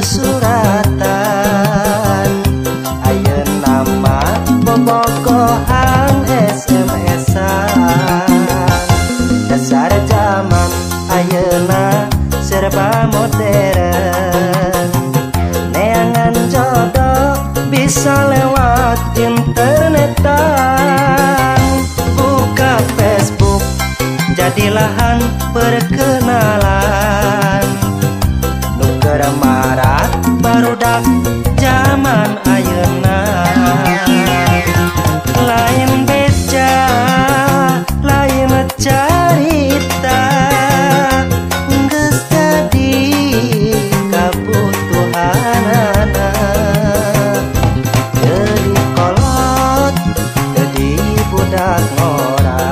susuratan. Ayeuna mah bobogohan SMS-an. Dasar zaman ayeuna serba modern. Neangan jodoh bisa lewat internetan. Buka Facebook jadi lahan perkenalan. Nuker marak barudak zaman ayeuna. Lain beja, lain carita, geus jadi kabutuhanana. Jadi kolot, jadi budak ngora,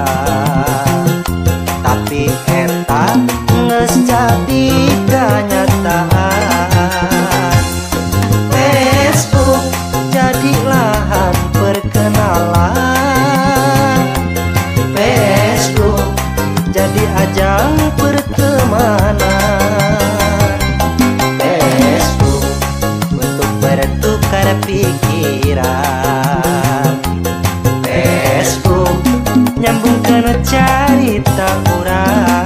tapi eta geus jadi kenyataan. Facebook jadi lahan perkenalan. Facebook jadi ajang pertemanan. Facebook untuk bertukar pikiran. Facebook nyambungkeun carita urang.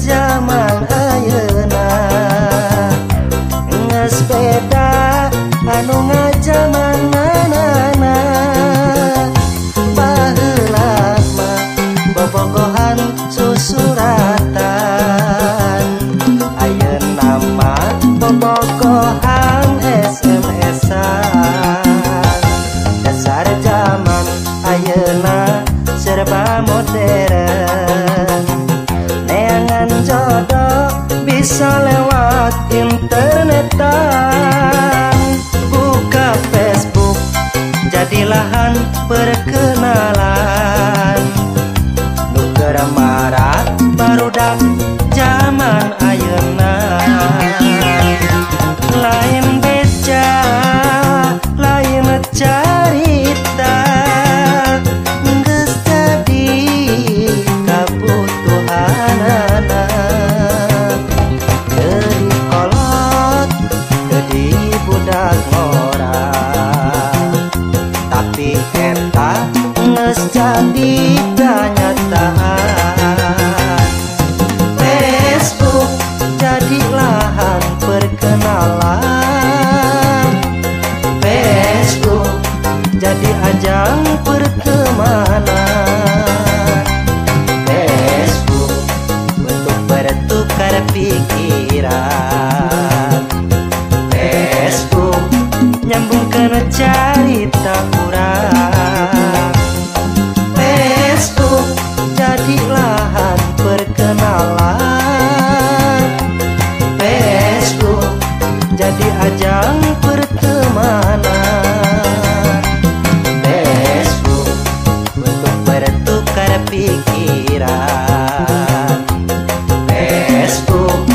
Zaman ayeuna geus beda anu ngajamanana. Baheula mah bobogohan susuratan. Ayeuna mah bobogohan SMS-an. Dasar zaman ayeuna serba modern. Neangan jodoh bisa lewat internetan. Buka Facebook jadi lahan perkenalan. Nuker marak barudak zaman ayeuna. Lain beja, lain carita, geus jadi kabutuhanana. Jadi kolot, jadi budak ngora, tapi eta geus jadi kenyataan. Facebook jadi lahan perkenalan. Facebook jadi ajang pertemanan. Facebook untuk bertukar pikiran. Facebook nyambungkeun carita urang. Facebook jadi lahan perkenalan. Facebook jadi ajang pertemanan. Facebook untuk bertukar pikiran. Facebook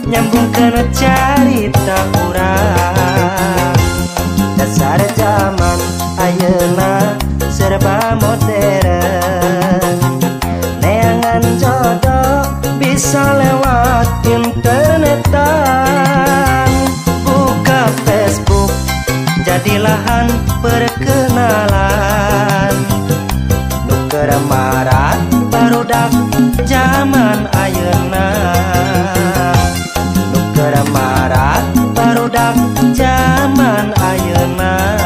nyambungkeun carita urang. Dasar zaman ayeuna serba modern. Neangan jodoh bisa lewat internetan. Buka Facebook jadi lahan perkenalan. Nuker marak barudak zaman ayeuna. Nuker marak barudak zaman ayeuna.